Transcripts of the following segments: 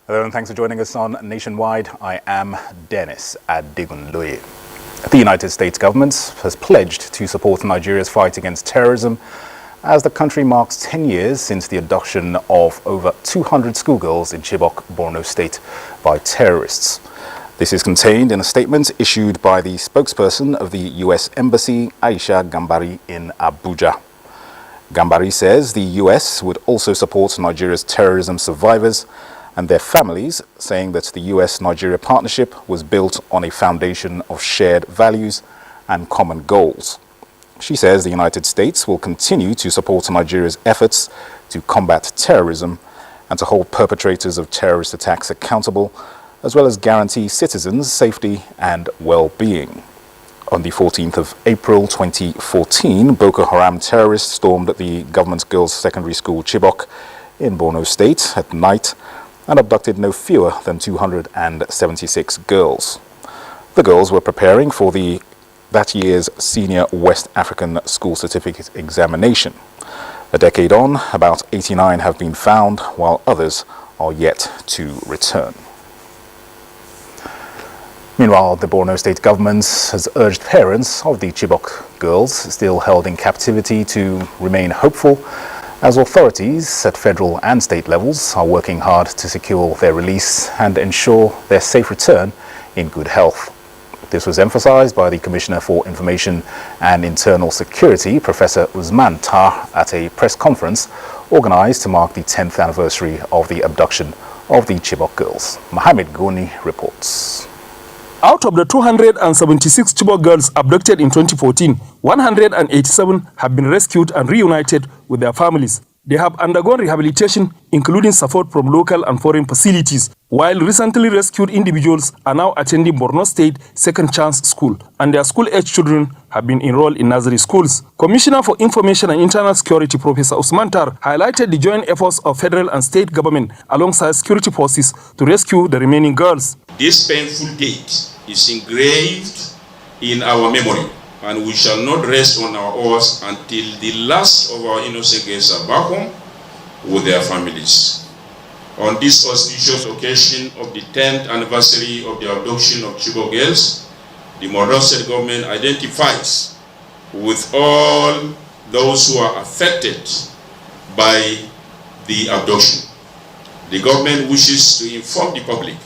Hello and thanks for joining us on Nationwide. I am Dennis Adigunloye. The United States government has pledged to support Nigeria's fight against terrorism as the country marks 10 years since the abduction of over 200 schoolgirls in Chibok, Borno State by terrorists. This is contained in a statement issued by the spokesperson of the U.S. Embassy, Aisha Gambari, in Abuja. Gambari says the U.S. would also support Nigeria's terrorism survivors and their families, saying that the U.S.-Nigeria partnership was built on a foundation of shared values and common goals. She says the United States will continue to support Nigeria's efforts to combat terrorism and to hold perpetrators of terrorist attacks accountable, as well as guarantee citizens' safety and well-being. On the 14th of April 2014, Boko Haram terrorists stormed the government girls' secondary school Chibok in Borno State at night and abducted no fewer than 276 girls. The girls were preparing for that year's Senior West African School Certificate examination. A decade on, about 89 have been found, while others are yet to return. Meanwhile, the Borno State government has urged parents of the Chibok girls still held in captivity to remain hopeful, as authorities at federal and state levels are working hard to secure their release and ensure their safe return in good health. This was emphasized by the Commissioner for Information and Internal Security, Professor Usman Tar, at a press conference organized to mark the 10th anniversary of the abduction of the Chibok girls. Mohammed Goni reports. Out of the 276 Chibok girls abducted in 2014, 187 have been rescued and reunited with their families. They have undergone rehabilitation, including support from local and foreign facilities, while recently rescued individuals are now attending Borno State Second Chance School, and their school-age children have been enrolled in nursery schools. Commissioner for Information and Internal Security, Professor Usman Tar, highlighted the joint efforts of federal and state government alongside security forces to rescue the remaining girls. This painful date is engraved in our memory, and we shall not rest on our oars until the last of our innocent girls are back home with their families. On this auspicious occasion of the 10th anniversary of the abduction of Chibok girls, the Borno State government identifies with all those who are affected by the abduction. The government wishes to inform the public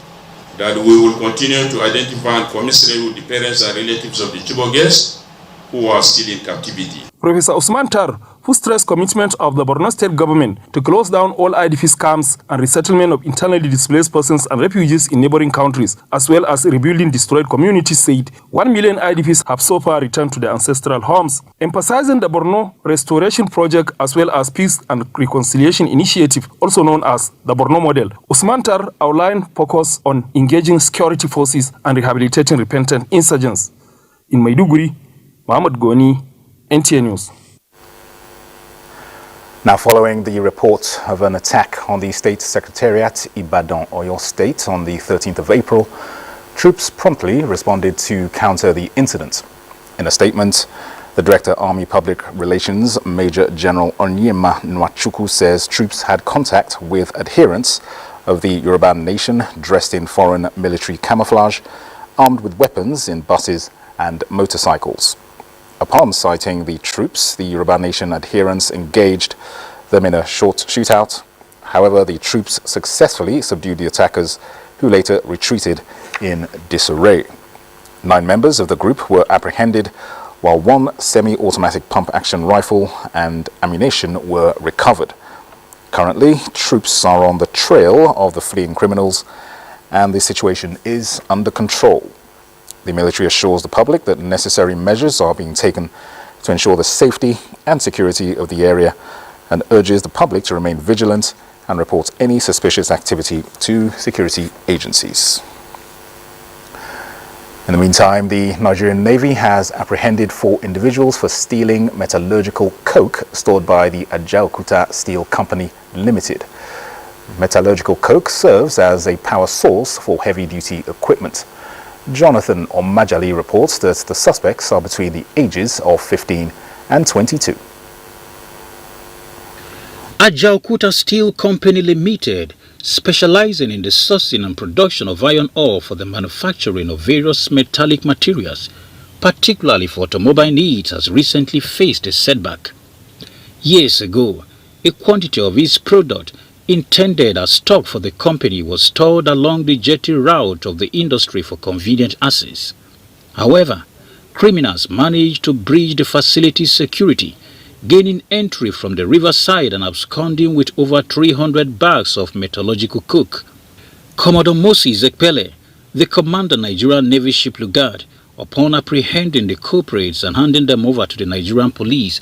that we will continue to identify and commiserate with the parents and relatives of the Chibok girls who are still in captivity. Professor Usman Tar, who stressed commitment of the Borno State government to close down all IDPs camps and resettlement of internally displaced persons and refugees in neighboring countries, as well as rebuilding destroyed communities, said 1 million IDPs have so far returned to their ancestral homes. Emphasizing the Borno Restoration Project as well as Peace and Reconciliation Initiative, also known as the Borno Model, Usman Tar outlined focus on engaging security forces and rehabilitating repentant insurgents. In Maiduguri, Mohammed Goni, NTA News. Now, following the report of an attack on the State Secretariat, Ibadan, Oyo State, on the 13th of April, troops promptly responded to counter the incident. In a statement, the Director, Army Public Relations, Major General Onyema Nwachukwu, says troops had contact with adherents of the Yoruba nation dressed in foreign military camouflage, armed with weapons in buses and motorcycles. Upon sighting the troops, the Yoruba Nation adherents engaged them in a short shootout. However, the troops successfully subdued the attackers, who later retreated in disarray. 9 members of the group were apprehended, while 1 semi-automatic pump-action rifle and ammunition were recovered. Currently, troops are on the trail of the fleeing criminals and the situation is under control. The military assures the public that necessary measures are being taken to ensure the safety and security of the area and urges the public to remain vigilant and report any suspicious activity to security agencies. In the meantime, the Nigerian Navy has apprehended 4 individuals for stealing metallurgical coke stored by the Ajaokuta Steel Company Limited. Metallurgical coke serves as a power source for heavy-duty equipment. Jonathan Omajali reports that the suspects are between the ages of 15 and 22. Ajaokuta Steel Company Limited, specializing in the sourcing and production of iron ore for the manufacturing of various metallic materials, particularly for automobile needs, has recently faced a setback. Years ago, a quantity of its product intended as stock for the company was stored along the jetty route of the industry for convenient access. However, criminals managed to breach the facility's security, gaining entry from the riverside and absconding with over 300 bags of metallurgical coke. Commodore Moses Ekpele, the commander Nigerian Navy Ship Lugard, upon apprehending the culprits and handing them over to the Nigerian police,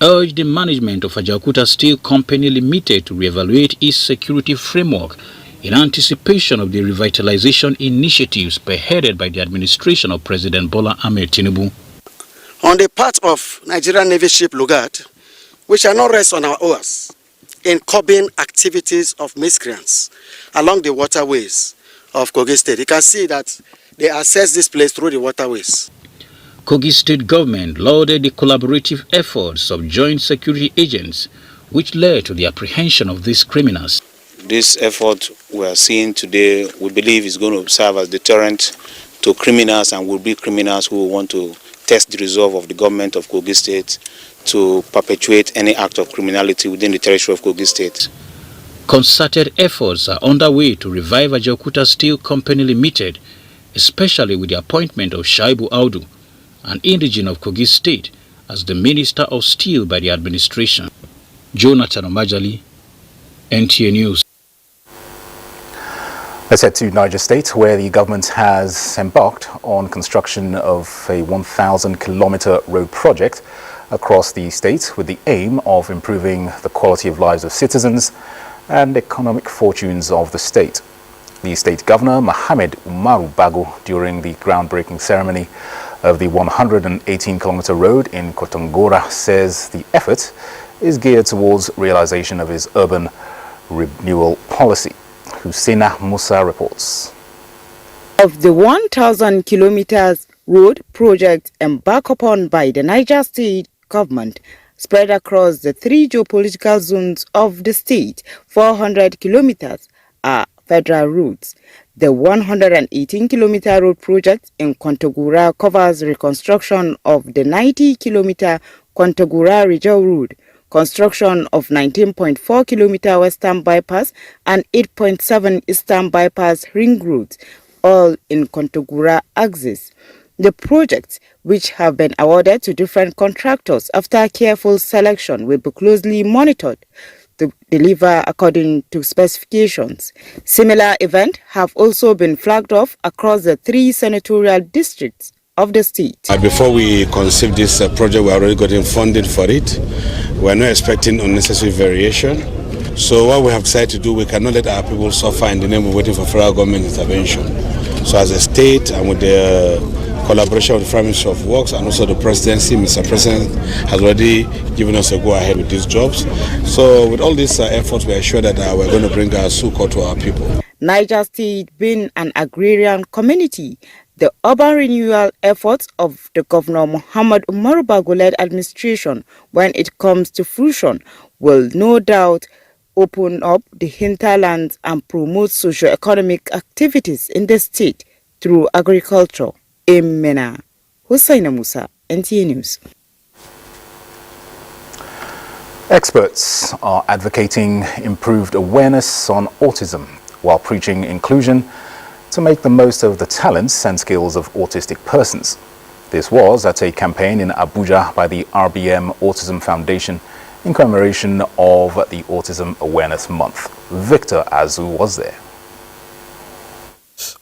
urged the management of Ajaokuta Steel Company Limited to reevaluate its security framework in anticipation of the revitalization initiatives spearheaded by the administration of President Bola Ahmed Tinubu. On the part of Nigerian Navy Ship Lugard, we shall not rest on our oars in curbing activities of miscreants along the waterways of Kogi State. You can see that they access this place through the waterways. Kogi State government lauded the collaborative efforts of joint security agents, which led to the apprehension of these criminals. This effort we are seeing today, we believe is going to serve as deterrent to criminals and will be criminals who want to test the resolve of the government of Kogi State to perpetuate any act of criminality within the territory of Kogi State. Concerted efforts are underway to revive Ajaokuta Steel Company Limited, especially with the appointment of Shaibu Audu, an indigene of Kogi State, as the Minister of Steel by the administration. Jonathan Omajali, NTA News. Let's head to Niger State, where the government has embarked on construction of a 1,000-kilometer road project across the state with the aim of improving the quality of lives of citizens and economic fortunes of the state. The state governor, Mohammed Umaru Bago, during the groundbreaking ceremony of the 118-kilometer road in Kotongora, says the effort is geared towards realization of his urban renewal policy. Husseina Musa reports. Of the 1,000 kilometers road project embarked upon by the Niger State government, spread across the 3 geopolitical zones of the state, 400 kilometers are federal roads. The 118-kilometer road project in Kontagora covers reconstruction of the 90-kilometer Kontagora-Rijau road, construction of 19.4-kilometer western bypass and 8.7 eastern bypass ring roads, all in Kontagora axis. The projects, which have been awarded to different contractors after careful selection, will be closely monitored to deliver according to specifications. Similar events have also been flagged off across the 3 senatorial districts of the state. Before we conceived this project, we already gotten funded for it. We are not expecting unnecessary variation. So what we have decided to do, we cannot let our people suffer in the name of waiting for federal government intervention. So as a state and with the collaboration with the Prime Minister of Works and also the presidency, Mr. President has already given us a go-ahead with these jobs. So with all these efforts, we are sure that we're going to bring our succor to our people. Niger State being an agrarian community, the urban renewal efforts of the Governor Muhammad Umaru Bago-led administration, when it comes to fruition, will no doubt open up the hinterlands and promote socio-economic activities in the state through agriculture. Emena Husseina Musa, NTA News. Experts are advocating improved awareness on autism while preaching inclusion to make the most of the talents and skills of autistic persons. This was at a campaign in Abuja by the RBM Autism Foundation in commemoration of the Autism Awareness Month. Victor Azu was there.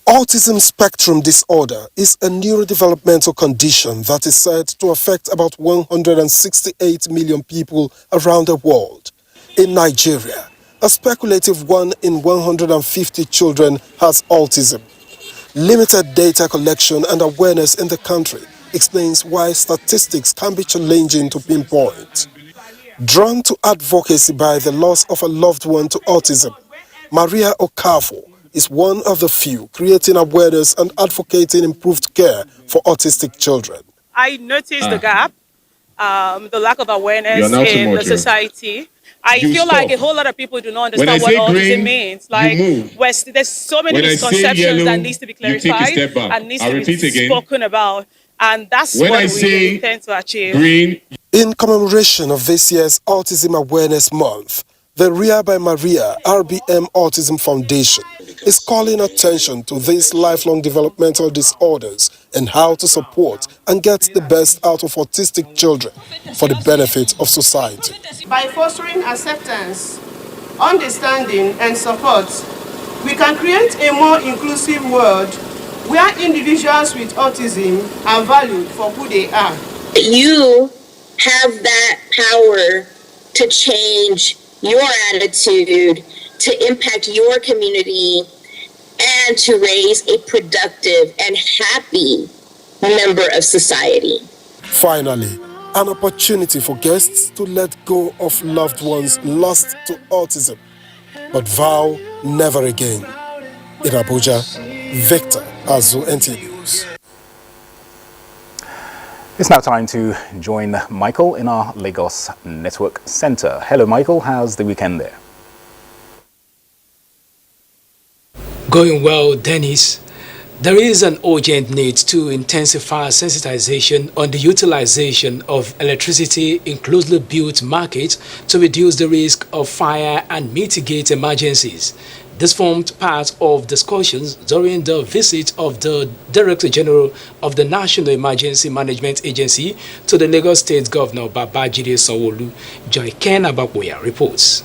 Autism spectrum disorder is a neurodevelopmental condition that is said to affect about 168 million people around the world. In Nigeria, a speculative 1 in 150 children has autism. Limited data collection and awareness in the country explains why statistics can be challenging to pinpoint. Drawn to advocacy by the loss of a loved one to autism, Maria Okafor is one of the few creating awareness and advocating improved care for autistic children. I noticed the gap, the lack of awareness in the society. I feel like a whole lot of people do not understand what autism means. Like, there's so many misconceptions that needs to be clarified and needs to be spoken about, and that's what we intend to achieve. In commemoration of this year's Autism Awareness Month, the Ria by Maria RBM Autism Foundation is calling attention to these lifelong developmental disorders and how to support and get the best out of autistic children for the benefit of society. By fostering acceptance, understanding, and support, we can create a more inclusive world where individuals with autism are valued for who they are. You have that power to change your attitude, to impact your community, and to raise a productive and happy member of society. Finally, an opportunity for guests to let go of loved ones lost to autism, but vow never again. In Abuja, Victor Azu, NTA News. It's now time to join Michael in our Lagos Network Center. Hello, Michael. How's the weekend there? Going well, Dennis. There is an urgent need to intensify sensitization on the utilization of electricity in closely built markets to reduce the risk of fire and mitigate emergencies. This formed part of discussions during the visit of the Director General of the National Emergency Management Agency to the Lagos State Governor Babajide Sanwo-Olu. Joy Ken Abakoya reports.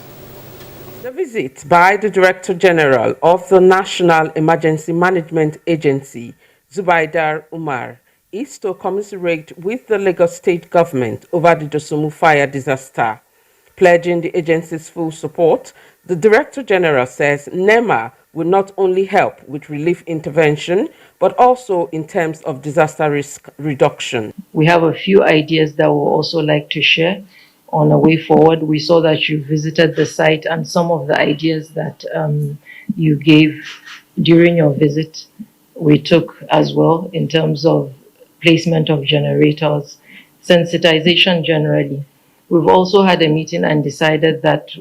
The visit by the Director General of the National Emergency Management Agency, Zubaidar Umar, is to commiserate with the Lagos State Government over the Dosumu fire disaster. Pledging the agency's full support, the Director General says NEMA will not only help with relief intervention, but also in terms of disaster risk reduction. We have a few ideas that we'll also like to share on a way forward. We saw that you visited the site, and some of the ideas that you gave during your visit, we took as well in terms of placement of generators, sensitization generally. We've also had a meeting and decided that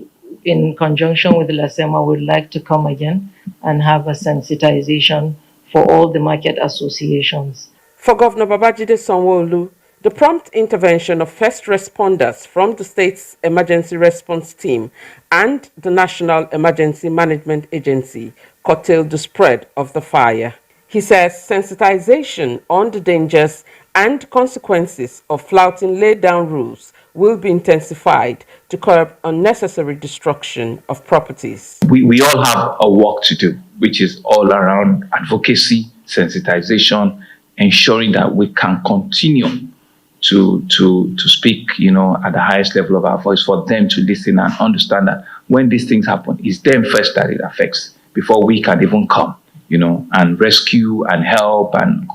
in conjunction with the LASEMA, we'd like to come again and have a sensitization for all the market associations. For Governor Babajide Sanwo-Olu, the prompt intervention of first responders from the state's emergency response team and the National Emergency Management Agency curtailed the spread of the fire. He says sensitization on the dangers and consequences of flouting laid-down rules will be intensified to curb unnecessary destruction of properties. We all have a work to do, which is all around advocacy, sensitization, ensuring that we can continue to speak, at the highest level of our voice for them to listen and understand that when these things happen, it's them first that it affects before we can even come, and rescue and help and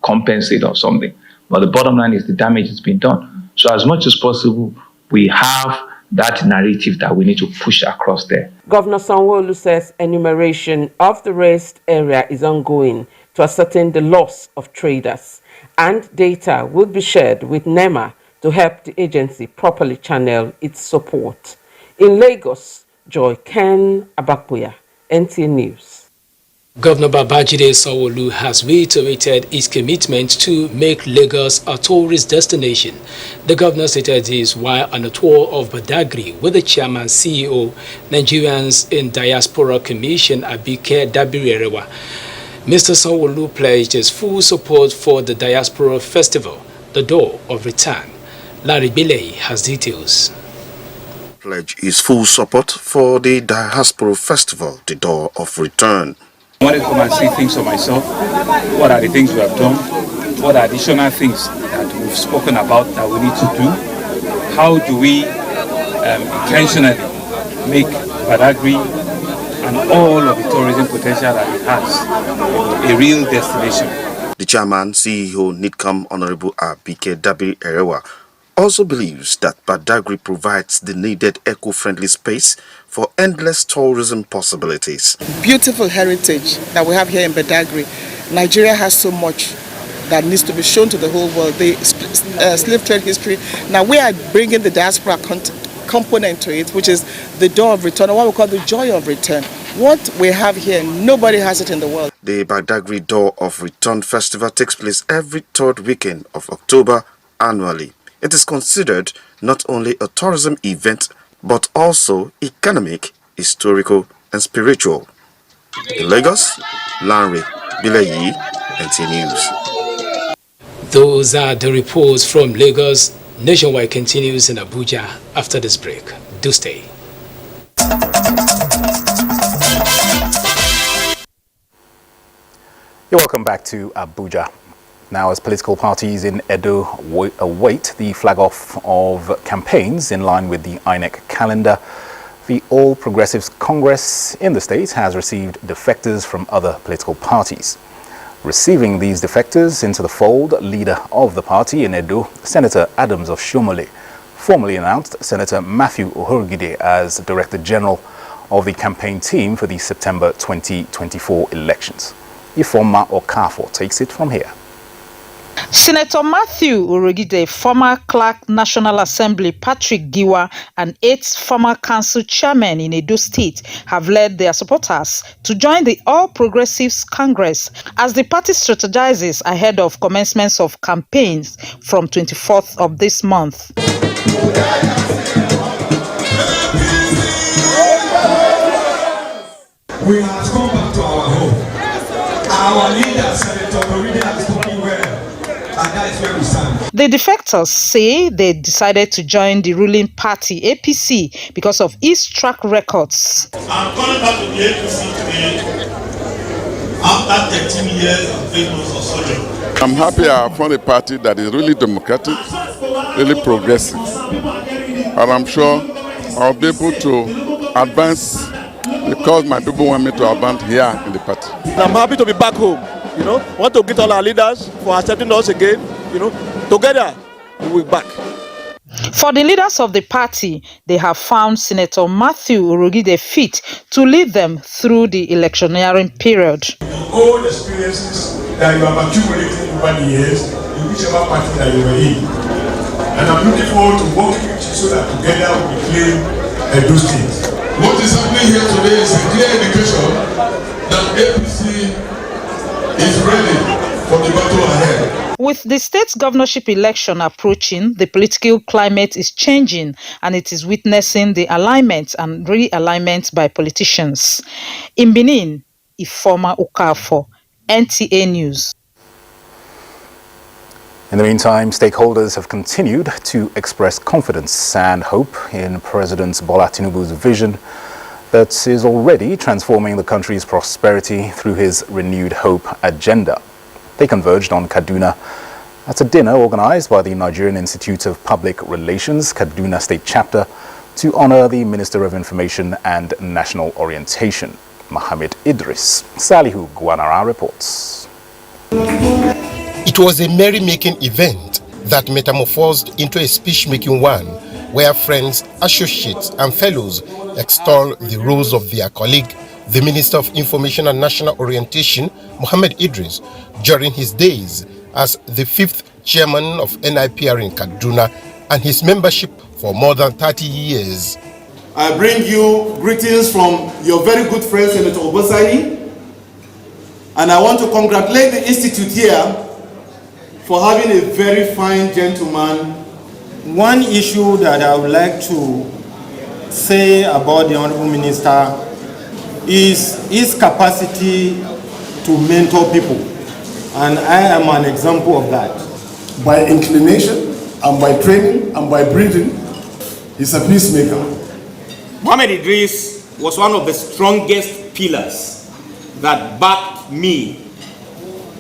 compensate or something. But the bottom line is the damage has been done. So as much as possible, we have that narrative that we need to push across there. Governor Sanwo-Olu says enumeration of the raised area is ongoing to ascertain the loss of traders, and data will be shared with NEMA to help the agency properly channel its support. In Lagos, Joy Ken Abakoya, NTA News. Governor Babajide Sanwo-Olu has reiterated his commitment to make Lagos a tourist destination. The governor stated this while on a tour of Badagry with the chairman CEO, Nigerians in Diaspora Commission, Abike Dabirerewa. Mr. Sanwo-Olu pledged his full support for the Diaspora Festival, the Door of Return. Larry Biley has details. Pledge his full support for the Diaspora Festival, the Door of Return. I wanted to come and see things for myself. What are the things we have done? What are additional things that we've spoken about that we need to do? How do we intentionally make Badagry and all of the tourism potential that it has a real destination? The chairman, CEO, NIDCOM, Honorable Abike Dabiri Erewa, also believes that Badagry provides the needed eco-friendly space for endless tourism possibilities. Beautiful heritage that we have here in Badagry. Nigeria has so much that needs to be shown to the whole world. The slave trade history. Now we are bringing the diaspora component to it, which is the door of return, or what we call the joy of return. What we have here, nobody has it in the world. The Badagry Door of Return Festival takes place every third weekend of October annually. It is considered not only a tourism event, but also economic, historical, and spiritual. In Lagos, Lanre Bileyi, NTA News. Those are the reports from Lagos. Nationwide continues in Abuja after this break. Do stay. You're welcome back to Abuja. Now, as political parties in Edo await the flag-off of campaigns in line with the INEC calendar, the All Progressives Congress in the state has received defectors from other political parties. Receiving these defectors into the fold, leader of the party in Edo, Senator Adams of Shomole, formally announced Senator Matthew Ohorigide as Director General of the campaign team for the September 2024 elections. Ifoma Okafor takes it from here. Senator Matthew Ohorigide, former Clerk National Assembly Patrick Giwa, and 8 former council chairmen in Edo State have led their supporters to join the All Progressives Congress as the party strategizes ahead of commencements of campaigns from 24th of this month. We have come back to our home. Our leader, Senator Ohorigide, has spoken well. The defectors say they decided to join the ruling party, APC, because of its track records. I'm coming back to the APC today after 13 years of famous of sojourn. I'm happy I found a party that is really democratic, really progressive. And I'm sure I'll be able to advance because my people want me to advance here in the party. I'm happy to be back home. Want to greet all our leaders for accepting us again. Together we will be back. For the leaders of the party, they have found Senator Matthew Ohorigide fit to lead them through the electioneering period. All the experiences that you have accumulated over the years in whichever party that you were in. And I'm looking forward to working with you so that together we claim Edo State. What is happening here today is a clear indication that APC is ready for the battle ahead. With the state's governorship election approaching, the political climate is changing and it is witnessing the alignment and realignment by politicians. In Benin, Ifoma Okafor, NTA News. In the meantime, stakeholders have continued to express confidence and hope in President Bola Tinubu's vision that is already transforming the country's prosperity through his renewed hope agenda. They converged on Kaduna at a dinner organized by the Nigerian Institute of Public Relations, Kaduna State Chapter, to honor the Minister of Information and National Orientation, Mohammed Idris. Salihu Guanara reports. It was a merry-making event that metamorphosed into a speech-making one, where friends, associates, and fellows extol the roles of their colleague, the Minister of Information and National Orientation, Mohammed Idris, during his days as the 5th chairman of NIPR in Kaduna and his membership for more than 30 years. I bring you greetings from your very good friend, Senator Obosayi, and I want to congratulate the Institute here for having a very fine gentleman. One issue that I would like to say about the Honorable Minister is his capacity to mentor people, and I am an example of that. By inclination, and by training, and by breeding, he's a peacemaker. Mohammed Idris was one of the strongest pillars that backed me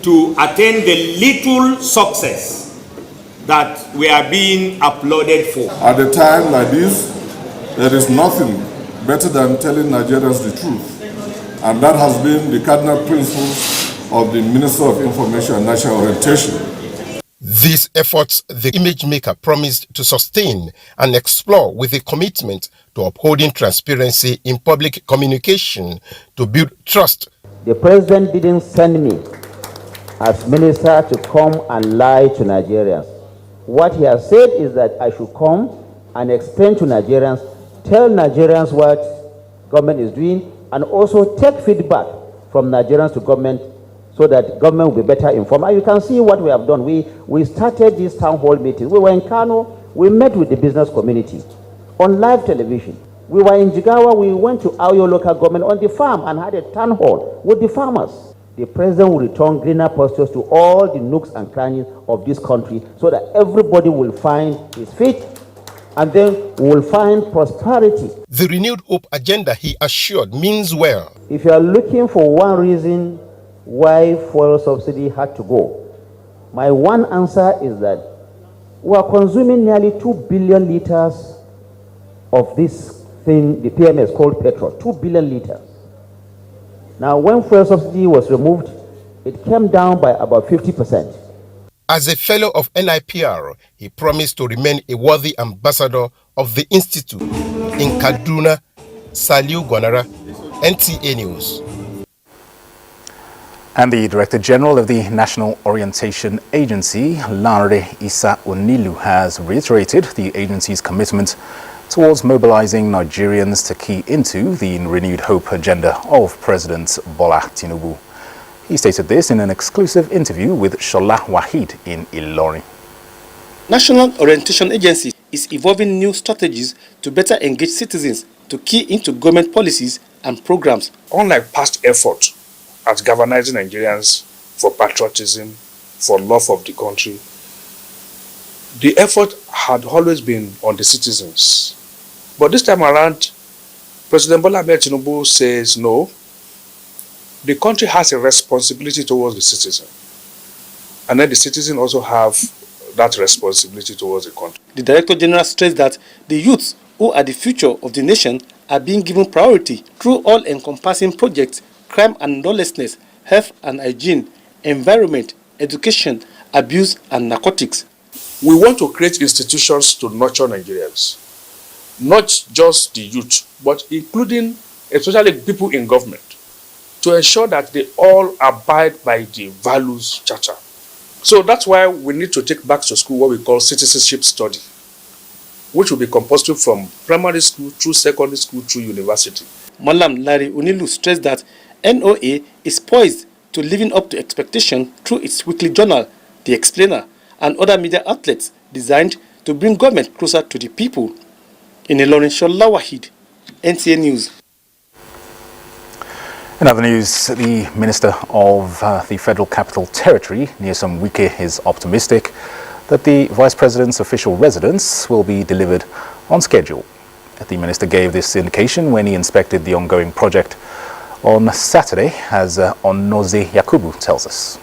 to attain the little success that we are being applauded for. At a time like this, there is nothing better than telling Nigerians the truth. And that has been the cardinal principle of the Minister of Information and National Orientation. These efforts the image maker promised to sustain and explore with a commitment to upholding transparency in public communication to build trust. The president didn't send me as minister to come and lie to Nigerians. What he has said is that I should come and explain to Nigerians, tell Nigerians what government is doing, and also take feedback from Nigerians to government so that government will be better informed. And you can see what we have done. We started this town hall meeting. We were in Kano, we met with the business community on live television. We were in Jigawa, we went to Ayo local government on the farm and had a town hall with the farmers. The president will return greener pastures to all the nooks and crannies of this country so that everybody will find his feet and then we will find prosperity. The renewed hope agenda, he assured, means well. If you are looking for one reason why fuel subsidy had to go, my one answer is that we are consuming nearly 2 billion liters of this thing the PMS called petrol, 2 billion liters. Now, when fuel subsidy was removed, it came down by about 50%. As a fellow of NIPR, he promised to remain a worthy ambassador of the Institute. In Kaduna, Saliu Gwanara, NTA News. And the Director General of the National Orientation Agency, Lanre Isa Onilu, has reiterated the agency's commitment towards mobilizing Nigerians to key into the renewed hope agenda of President Bola Tinubu. He stated this in an exclusive interview with Shola Wahid in Ilorin. National Orientation Agency is evolving new strategies to better engage citizens to key into government policies and programs. Unlike past efforts at galvanizing Nigerians for patriotism, for love of the country, the effort had always been on the citizens. But this time around, President Bola Tinubu says no, the country has a responsibility towards the citizen. And then the citizen also have that responsibility towards the country. The Director General stressed that the youths who are the future of the nation are being given priority through all-encompassing projects, crime and lawlessness, health and hygiene, environment, education, abuse and narcotics. We want to create institutions to nurture Nigerians. Not just the youth, but including especially people in government, to ensure that they all abide by the values charter. So that's why we need to take back to school what we call citizenship study, which will be compulsory from primary school through secondary school through university. Malam Larry Unilu stressed that NOA is poised to living up to expectation through its weekly journal, The Explainer, and other media outlets designed to bring government closer to the people. In Ilorin, Shola Wahid, NTA News. In other news, the Minister of the Federal Capital Territory, Nyesom Wike, is optimistic that the Vice President's official residence will be delivered on schedule. The Minister gave this indication when he inspected the ongoing project on Saturday, as Onoze Yakubu tells us.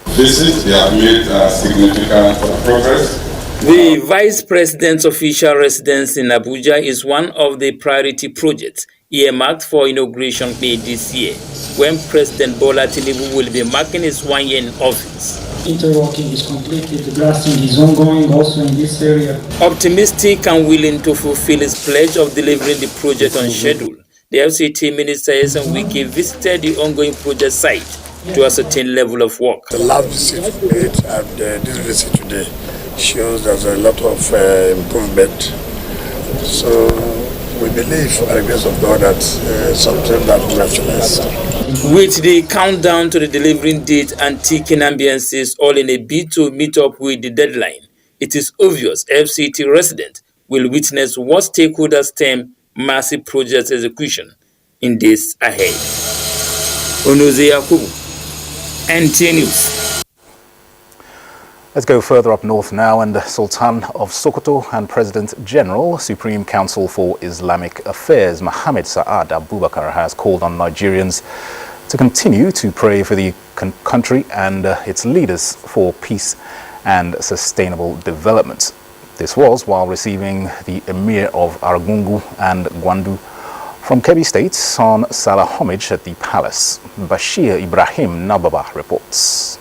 They have made significant progress. The Vice President's official residence in Abuja is one of the priority projects earmarked for inauguration May this year, when President Bola Tinubu will be marking his 1 year in office. Interlocking is completed, the blasting is ongoing also in this area. Optimistic and willing to fulfill his pledge of delivering the project on schedule, the FCT Minister Nyesom Wike visited the ongoing project site to ascertain level of work. The last visit we made and this visit today shows there's a lot of improvement. So we believe, by the grace of God, that something that will actualize. With the countdown to the delivering date and ticking ambiances all in a bid to meet up with the deadline, it is obvious FCT residents will witness what stakeholders term massive project execution in days ahead. Onoze Yakubu, NTA News. Let's go further up north now, and the Sultan of Sokoto and President General, Supreme Council for Islamic Affairs, Mohammed Saad Abubakar, has called on Nigerians to continue to pray for the country and its leaders for peace and sustainable development. This was while receiving the Emir of Argungu and Gwandu from Kebbi State on Salah homage at the palace. Bashir Ibrahim Nababa reports.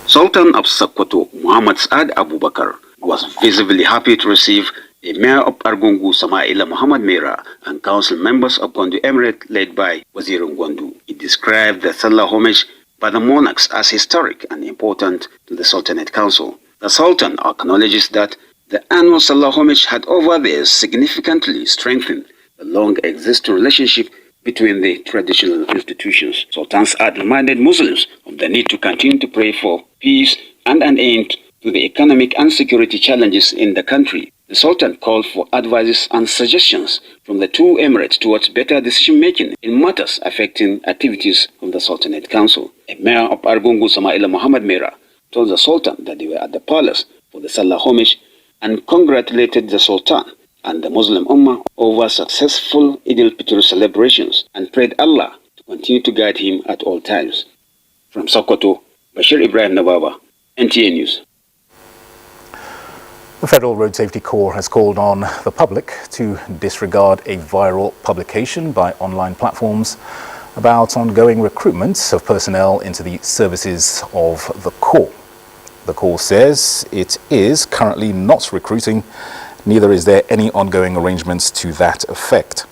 Sultan of Sokoto, Muhammad Saad Abubakar, was visibly happy to receive the Mayor of Argungu, Samaila Muhammad Mera, and council members of Gwandu Emirate led by Wazir Gwandu. He described the Salah homage by the monarchs as historic and important to the Sultanate Council. The Sultan acknowledges that the annual Salah homage had over the years significantly strengthened the long-existing relationship between the traditional institutions. Sultan Saad reminded Muslims of the need to continue to pray for peace and an end to the economic and security challenges in the country. The Sultan called for advices and suggestions from the two emirates towards better decision-making in matters affecting activities of the Sultanate Council. Emir of Argungu, Samaila Muhammad Mera, told the Sultan that they were at the palace for the Salah homage and congratulated the Sultan and the Muslim Ummah over successful Eid al-Fitr celebrations and prayed Allah to continue to guide him at all times. From Sokoto, Bashir Ibrahim Nababa, NTA News. The Federal Road Safety Corps has called on the public to disregard a viral publication by online platforms about ongoing recruitment of personnel into the services of the Corps. The Corps says it is currently not recruiting, neither is there any ongoing arrangements to that effect.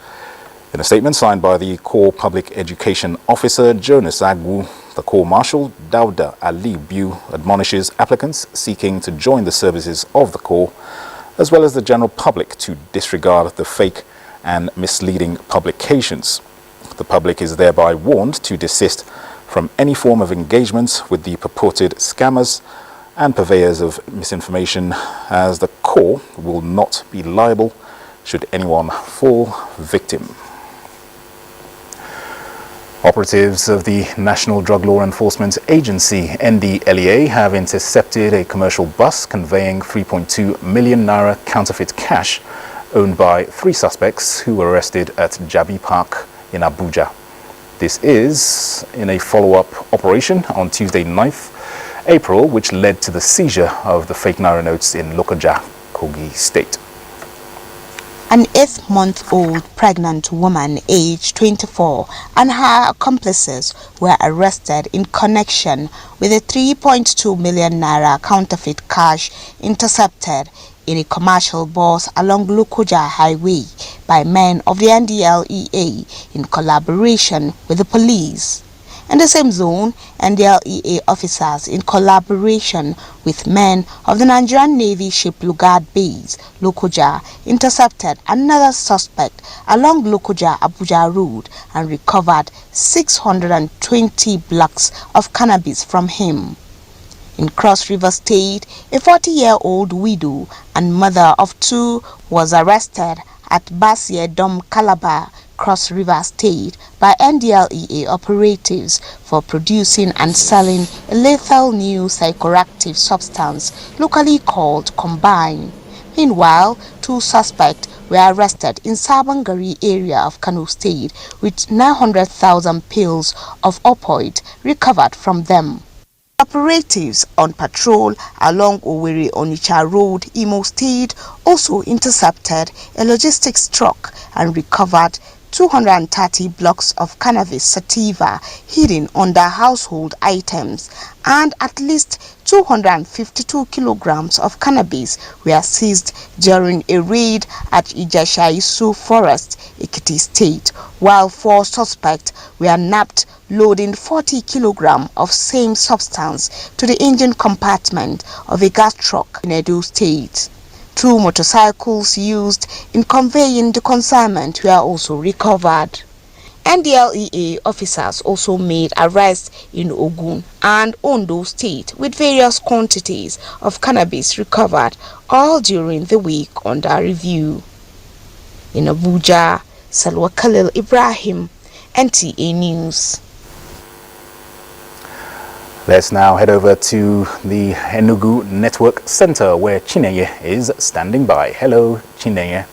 In a statement signed by the Corps Public Education Officer Jonas Agwu, the Corps Marshal Dauda Ali Bu admonishes applicants seeking to join the services of the Corps, as well as the general public, to disregard the fake and misleading publications. The public is thereby warned to desist from any form of engagement with the purported scammers and purveyors of misinformation, as the Corps will not be liable should anyone fall victim. Operatives of the National Drug Law Enforcement Agency, NDLEA, have intercepted a commercial bus conveying 3.2 million naira counterfeit cash owned by 3 suspects who were arrested at Jabi Park in Abuja. This is in a follow-up operation on Tuesday 9th April, which led to the seizure of the fake naira notes in Lokoja, Kogi State. An 8-month-old pregnant woman aged 24 and her accomplices were arrested in connection with a 3.2 million naira counterfeit cash intercepted in a commercial bus along Lokoja Highway by men of the NDLEA in collaboration with the police. In the same zone, NDLEA officers in collaboration with men of the Nigerian Navy ship Lugard base, Lokoja, intercepted another suspect along Lokoja Abuja road and recovered 620 blocks of cannabis from him. In Cross River State, a 40-year-old widow and mother of 2 was arrested at Basie Dom Calabar, Cross River State, by NDLEA operatives for producing and selling a lethal new psychoactive substance locally called Combine. Meanwhile, 2 suspects were arrested in Sabangari area of Kano State with 900,000 pills of opioid recovered from them. Operatives on patrol along Owerri Onitsha Road, Imo State, also intercepted a logistics truck and recovered 230 blocks of cannabis sativa hidden under household items, and at least 252 kilograms of cannabis were seized during a raid at Ijesha-Isu Forest, Ekiti State, while 4 suspects were nabbed loading 40 kilograms of same substance to the engine compartment of a gas truck in Edo State. 2 motorcycles used in conveying the consignment were also recovered. NDLEA officers also made arrests in Ogun and Ondo State with various quantities of cannabis recovered, all during the week under review. In Abuja, Salwa Khalil Ibrahim, NTA News. Let's now head over to the Enugu Network Center, where Chineye is standing by. Hello, Chineye.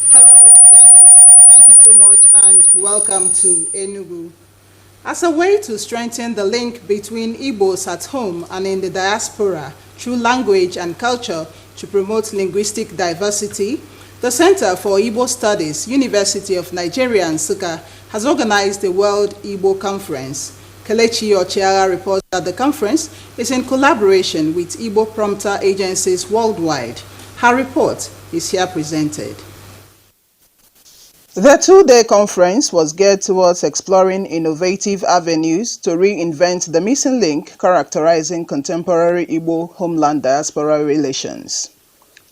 Hello, Dennis. and welcome to Enugu. As a way to strengthen the link between Igbos at home and in the diaspora through language and culture to promote linguistic diversity, the Center for Igbo Studies, University of Nigeria, Nsukka, has organized the World Igbo Conference. Kelechi Ochiagha reports that the conference is in collaboration with Igbo prompter agencies worldwide. Her report is here presented. The two-day conference was geared towards exploring innovative avenues to reinvent the missing link characterizing contemporary Igbo homeland diaspora relations.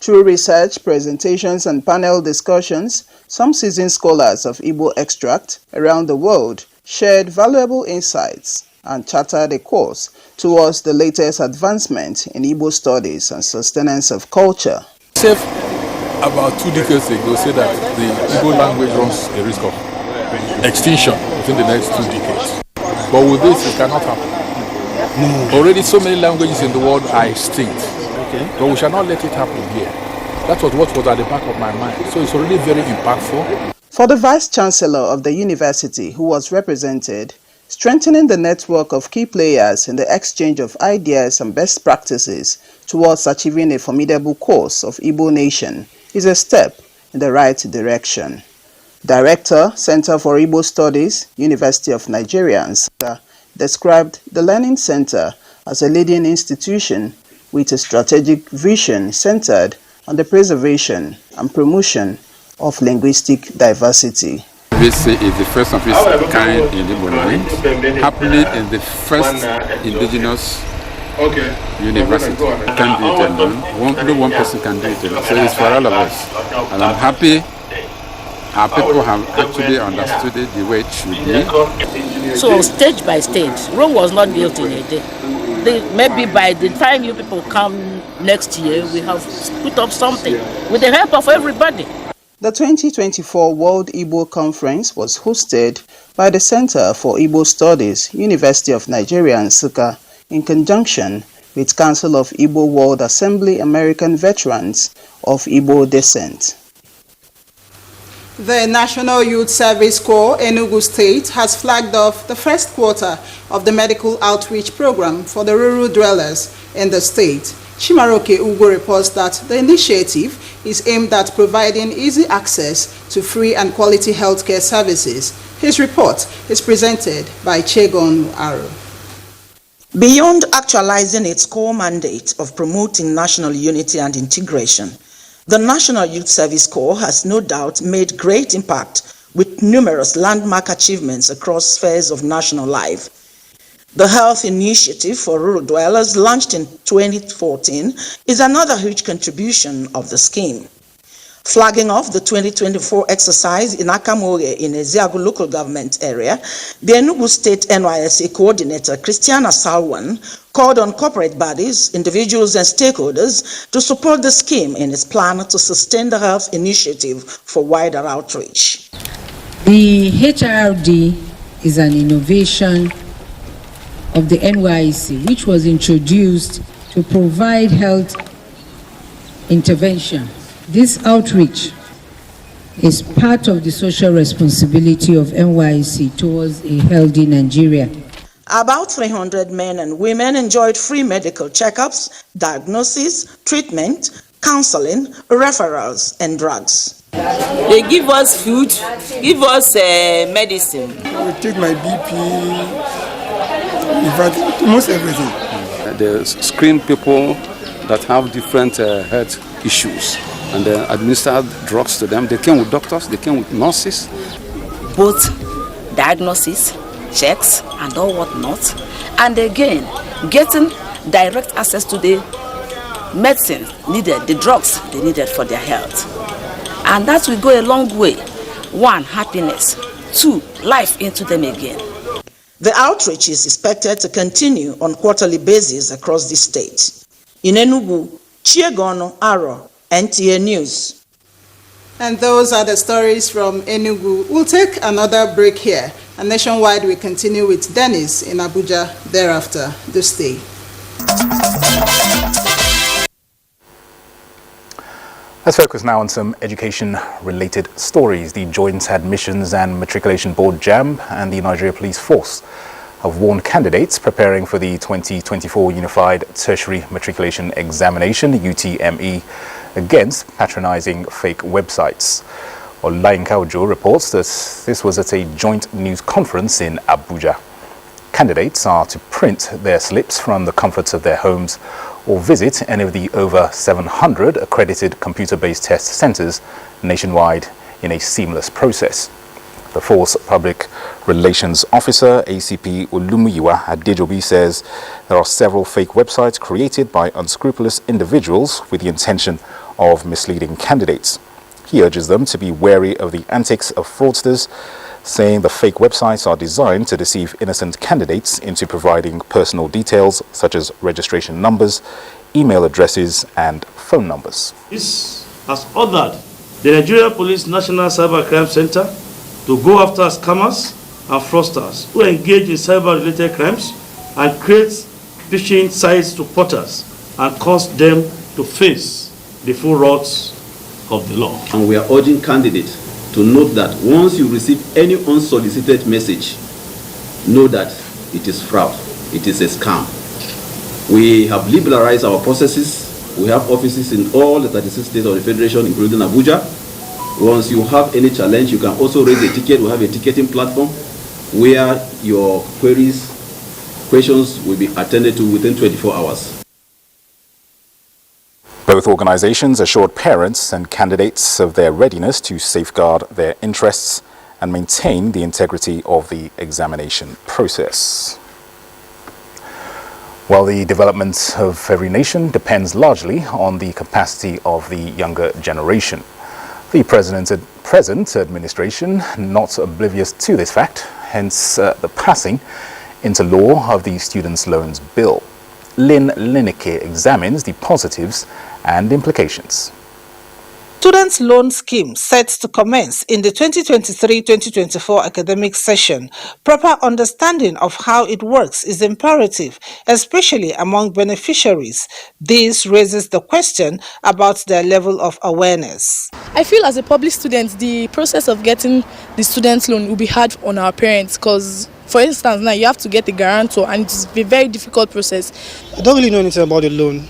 Through research, presentations, and panel discussions, some seasoned scholars of Igbo extract around the world shared valuable insights and charted a course towards the latest advancement in Igbo studies and sustenance of culture. About 2 decades ago, said that the Igbo language runs a risk of extinction within the next 2 decades. But with this, it cannot happen. Already so many languages in the world are extinct. But we shall not let it happen here. That was what was at the back of my mind. So it's already very impactful. For the Vice-Chancellor of the university who was represented, strengthening the network of key players in the exchange of ideas and best practices towards achieving a formidable course of Igbo nation is a step in the right direction. Director, Center for Igbo Studies, University of Nigeria, Nsukka, described the Learning Center as a leading institution with a strategic vision centered on the preservation and promotion of linguistic diversity. This is the first of its kind in the land, happening in the first indigenous university. Can't do it alone. No one person can do it alone. So it's for all of us. And I'm happy our people have actually understood it the way it should be. So stage by stage, Rome was not built in a day. Maybe by the time you people come next year, we have put up something with the help of everybody. The 2024 World Igbo Conference was hosted by the Center for Igbo Studies, University of Nigeria, Nsukka, in conjunction with Council of Igbo World Assembly American Veterans of Igbo descent. The National Youth Service Corps, Enugu State, has flagged off the first quarter of the medical outreach program for the rural dwellers in the state. Chimaroke Ugo reports that the initiative is aimed at providing easy access to free and quality healthcare services. His report is presented by Chegon Aro. Beyond actualizing its core mandate of promoting national unity and integration, the National Youth Service Corps has no doubt made great impact with numerous landmark achievements across spheres of national life. The Health Initiative for Rural Dwellers, launched in 2014, is another huge contribution of the scheme. Flagging off the 2024 exercise in Akamoge in Eziagu local government area, the Enugu State NYSC coordinator, Christiana Salwan, called on corporate bodies, individuals, and stakeholders to support the scheme in its plan to sustain the health initiative for wider outreach. The HRD is an innovation of the NYSC, which was introduced to provide health intervention. This outreach is part of the social responsibility of NYSC towards a healthy Nigeria. About 300 men and women enjoyed free medical checkups, diagnosis, treatment, counseling, referrals, and drugs. They give us food, give us medicine. I take my BP, in fact, almost everything. They screen people that have different health issues and they administer drugs to them. They came with doctors, they came with nurses. Both diagnosis, checks, and all whatnot. And again, getting direct access to the medicine needed, the drugs they needed for their health. And that will go a long way. 1, happiness. 2, life into them again. The outreach is expected to continue on quarterly basis across the state. In Enugu, Chiegono Aro, NTA News. And those are the stories from Enugu. We'll take another break here, and nationwide we continue with Dennis in Abuja thereafter. Do stay. Let's focus now on some education-related stories. The Joint Admissions and Matriculation Board (JAMB) and the Nigeria Police Force have warned candidates preparing for the 2024 Unified Tertiary Matriculation Examination (UTME) against patronizing fake websites. Olayinka Ojo reports that this was at a joint news conference in Abuja. Candidates are to print their slips from the comforts of their homes or visit any of the over 700 accredited computer-based test centers nationwide in a seamless process. The Force Public Relations Officer, ACP Olumuyiwa Adejobi, says there are several fake websites created by unscrupulous individuals with the intention of misleading candidates. He urges them to be wary of the antics of fraudsters, saying the fake websites are designed to deceive innocent candidates into providing personal details such as registration numbers, email addresses, and phone numbers. This has ordered the Nigeria Police National Cyber Crime Center to go after scammers and fraudsters who engage in cyber-related crimes and create phishing sites to portals and cause them to face the full wrath of the law. And we are urging candidates to note that once you receive any unsolicited message, know that it is fraud, it is a scam. We have liberalized our processes. We have offices in all the 36 states of the Federation, including Abuja. Once you have any challenge, you can also raise a ticket. We have a ticketing platform where your questions will be attended to within 24 hours. Both organizations assured parents and candidates of their readiness to safeguard their interests and maintain the integrity of the examination process. While the development of every nation depends largely on the capacity of the younger generation, the present administration not oblivious to this fact, hence the passing into law of the Students' Loans Bill. Lynn Lineker examines the positives and implications. Students' loan scheme set to commence in the 2023-2024 academic session. Proper understanding of how it works is imperative, especially among beneficiaries. This raises the question about their level of awareness. I feel as a public student, the process of getting the student loan will be hard on our parents because, for instance, now you have to get a guarantor and it's a very difficult process. I don't really know anything about the loan.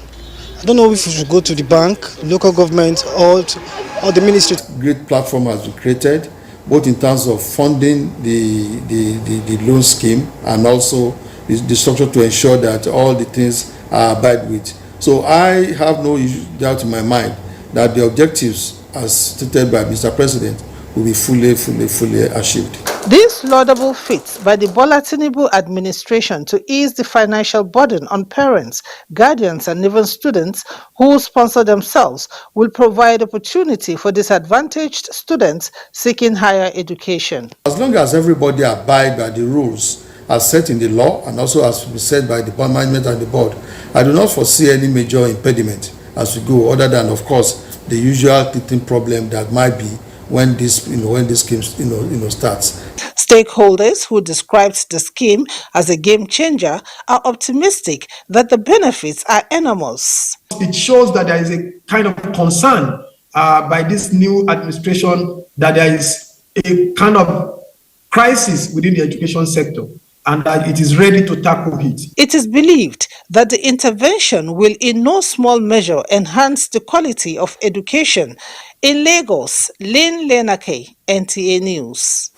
I don't know if we should go to the bank, local government, or the ministry. Great platform has been created, both in terms of funding the loan scheme and also the structure to ensure that all the things are abide with. So I have no doubt in my mind that the objectives as stated by Mr. President will be fully achieved. This laudable feat by the Bola Tinubu administration to ease the financial burden on parents, guardians, and even students who sponsor themselves will provide opportunity for disadvantaged students seeking higher education. As long as everybody abide by the rules as set in the law and also as said by the management and the board, I do not foresee any major impediment as we go, other than, of course, the usual teething problem that might be when this scheme starts. Stakeholders who described the scheme as a game changer are optimistic that the benefits are enormous. It shows that there is a kind of concern by this new administration that there is a kind of crisis within the education sector and that it is ready to tackle it. It is believed that the intervention will in no small measure enhance the quality of education. In Lagos, Lynn Lineker, NTA News.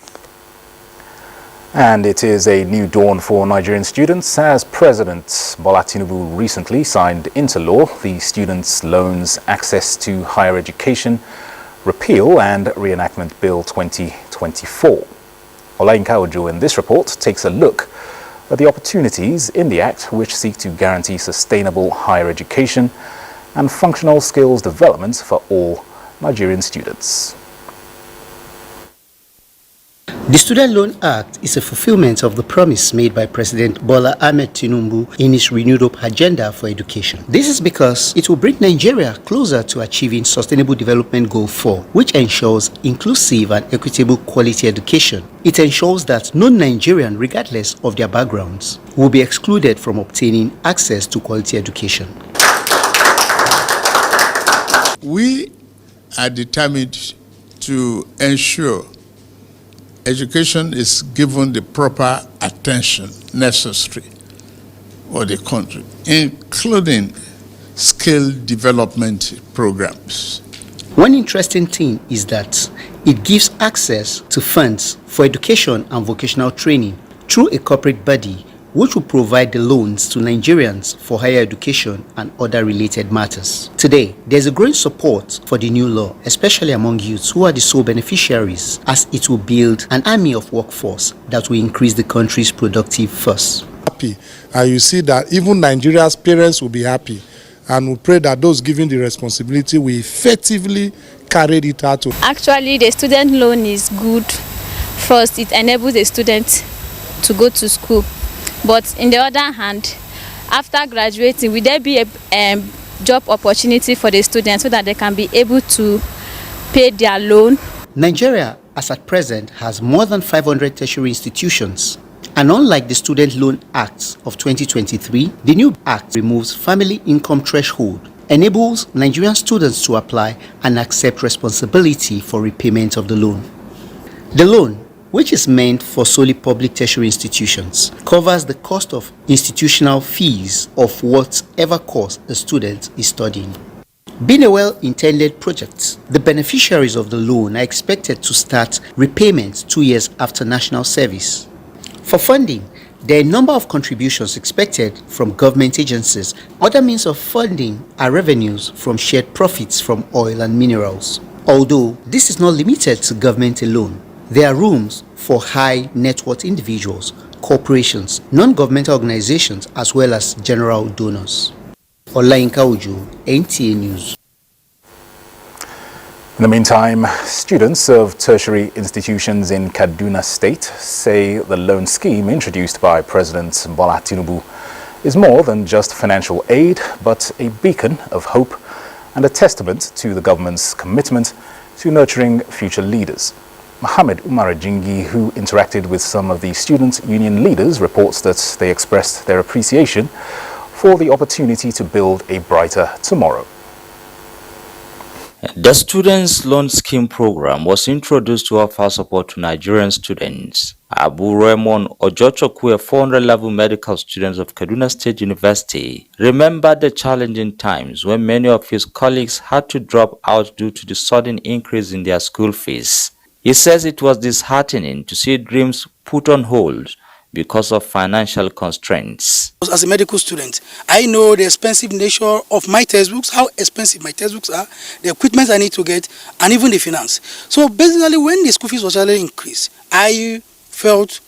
And it is a new dawn for Nigerian students as President Bola Tinubu recently signed into law the Students' Loans Access to Higher Education Repeal and Reenactment Bill 2024. Olayinka Ojo in this report takes a look at the opportunities in the Act which seek to guarantee sustainable higher education and functional skills development for all Nigerian students. The Student Loan Act is a fulfillment of the promise made by President Bola Ahmed Tinubu in his renewed up agenda for education. This is because it will bring Nigeria closer to achieving Sustainable Development Goal 4, which ensures inclusive and equitable quality education. It ensures that no Nigerian, regardless of their backgrounds, will be excluded from obtaining access to quality education. We are determined to ensure education is given the proper attention necessary for the country, including skill development programs. One interesting thing is that it gives access to funds for education and vocational training through a corporate body which will provide the loans to Nigerians for higher education and other related matters. Today, there's a growing support for the new law, especially among youths who are the sole beneficiaries, as it will build an army of workforce that will increase the country's productive force. Happy, and you see that even Nigeria's parents will be happy, and we pray that those given the responsibility will effectively carry it out. Actually, the student loan is good. First, it enables a student to go to school. But in the other hand, after graduating, will there be a job opportunity for the students so that they can be able to pay their loan? Nigeria, as at present, has more than 500 tertiary institutions. And unlike the Student Loan Act of 2023, the new act removes family income threshold, enables Nigerian students to apply and accept responsibility for repayment of the loan. The loan, which is meant for solely public tertiary institutions, covers the cost of institutional fees of whatever course a student is studying. Being a well-intended project, the beneficiaries of the loan are expected to start repayment 2 years after national service. For funding, there are a number of contributions expected from government agencies. Other means of funding are revenues from shared profits from oil and minerals. Although this is not limited to government alone, there are rooms for high net worth individuals, corporations, non-governmental organizations, as well as general donors. Olayinka Ojo, NTA News. In the meantime, students of tertiary institutions in Kaduna State say the loan scheme introduced by President Bola Tinubu is more than just financial aid, but a beacon of hope and a testament to the government's commitment to nurturing future leaders. Mohammed Umar Jingi, who interacted with some of the student union leaders, reports that they expressed their appreciation for the opportunity to build a brighter tomorrow. The Students' Loan Scheme program was introduced to offer support to Nigerian students. Abu Raymond Ojochokwe, 400-level medical students of Kaduna State University, remembered the challenging times when many of his colleagues had to drop out due to the sudden increase in their school fees. He says it was disheartening to see dreams put on hold because of financial constraints. As a medical student, I know the expensive nature of my textbooks, how expensive my textbooks are, the equipment I need to get, and even the finance. So basically, when the school fees was suddenly increased, I felt,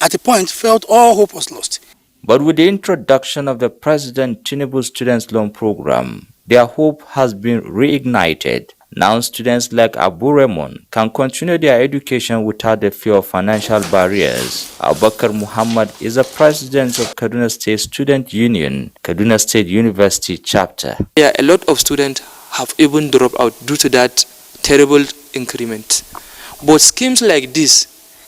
at a point, all hope was lost. But with the introduction of the President Tinubu Students Loan Program, their hope has been reignited. Now students like Abu Raymond can continue their education without the fear of financial barriers. Abubakar Muhammad is the president of Kaduna State Student Union, Kaduna State University chapter. Yeah, a lot of students have even dropped out due to that terrible increment. But schemes like this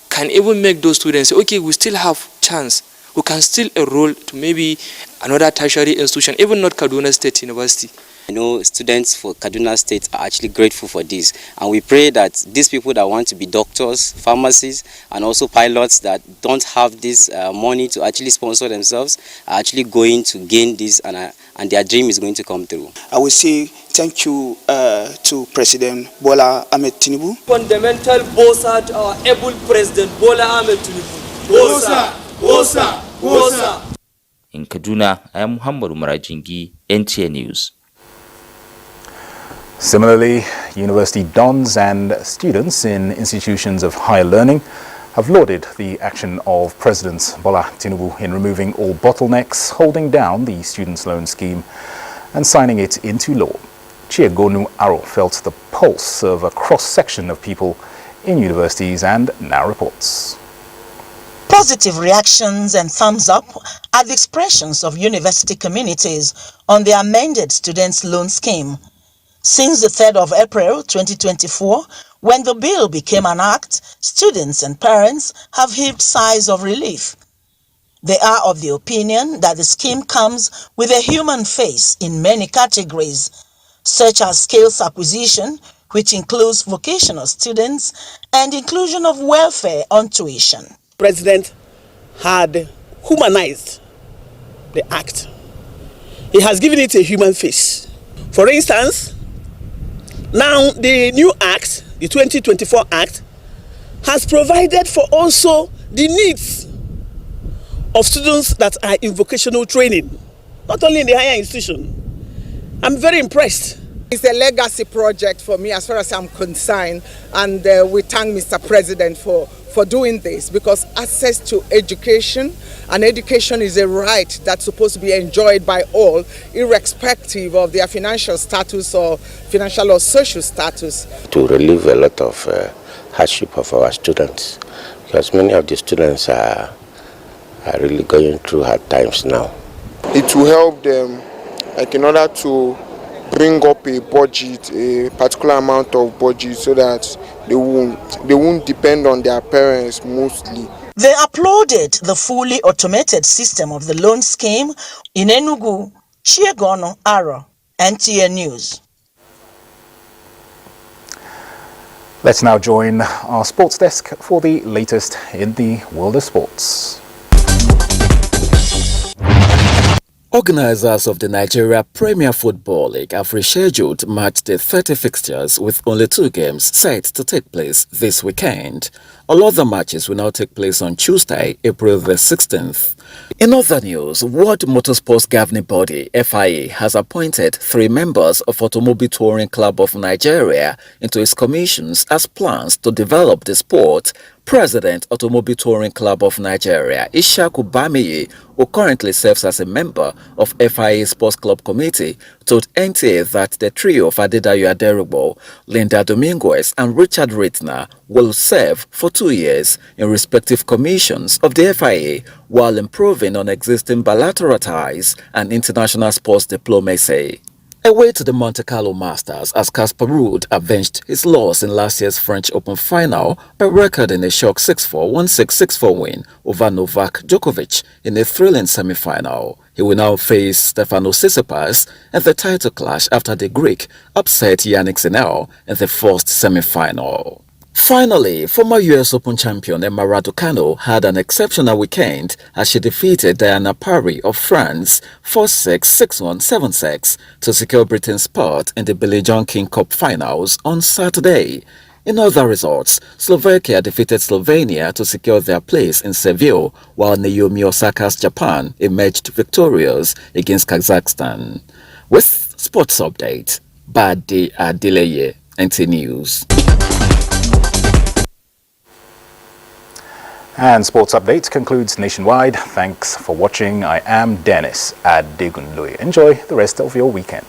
can even make those students say, okay, we still have chance. We can still enroll to maybe another tertiary institution, even not Kaduna State University. I know students for Kaduna State are actually grateful for this, and we pray that these people that want to be doctors, pharmacists, and also pilots that don't have this money to actually sponsor themselves are actually going to gain this, and their dream is going to come through. I will say thank you to President Bola Ahmed Tinubu. Fundamental bossa to our able President Bola Ahmed Tinubu. Bossa, bossa, bossa. In Kaduna, I am Muhammad Umar Jingi, NTA News. Similarly, university dons and students in institutions of higher learning have lauded the action of President Bola Tinubu in removing all bottlenecks, holding down the students' loan scheme and signing it into law. Chiegonu Aro felt the pulse of a cross-section of people in universities and now reports. Positive reactions and thumbs up are the expressions of university communities on the amended students' loan scheme. Since the 3rd of April 2024, when the bill became an act, students and parents have heaved sighs of relief. They are of the opinion that the scheme comes with a human face in many categories, such as skills acquisition, which includes vocational students and inclusion of welfare on tuition. President had humanized the act. He has given it a human face. For instance, now the new act, the 2024 act, has provided for also the needs of students that are in vocational training, not only in the higher institution. I'm very impressed. It's a legacy project for me as far as I'm concerned, and we thank Mr. President for doing this, because access to education, and education is a right that's supposed to be enjoyed by all, irrespective of their financial status or financial or social status. To relieve a lot of hardship of our students, because many of the students are really going through hard times now. It will help them, like in order to bring up a budget, a particular amount of budget, so that they won't depend on their parents mostly. They applauded the fully automated system of the loan scheme in Enugu. Chiegono Aro, NTA News. Let's now join our sports desk for the latest in the world of sports. Organizers of the Nigeria Premier Football League have rescheduled match day 30 fixtures with only 2 games set to take place this weekend. All other matches will now take place on Tuesday, April the 16th. In other news, World Motorsports Governing Body, FIA, has appointed 3 members of Automobile Touring Club of Nigeria into its commissions as plans to develop the sport. President, Automobile Touring Club of Nigeria, Ishaku Bamiyi, who currently serves as a member of FIA Sports Club Committee, told NTA that the trio of Adedayo Aderugbo, Linda Dominguez and Richard Rittner will serve for 2 years in respective commissions of the FIA while improving on existing bilateral ties and international sports diplomacy. Away to the Monte Carlo Masters as Casper Ruud avenged his loss in last year's French Open final by recording a shock 6-4, 1-6, 6-4 win over Novak Djokovic in a thrilling semi-final. He will now face Stefano Tsitsipas in the title clash after the Greek upset Yannick Sinner in the first semi-final. Finally, former US Open champion Emma Raducanu had an exceptional weekend as she defeated Diana Parry of France 4-6, 6-1, 7-6 to secure Britain's spot in the Billie Jean King Cup finals on Saturday. In other results, Slovakia defeated Slovenia to secure their place in Seville, while Naomi Osaka's Japan emerged victorious against Kazakhstan. With sports update, Bade Adeleye, NTA News. And Sports Update concludes Nationwide. Thanks for watching. I am Dennis Adigunloye. Enjoy the rest of your weekend.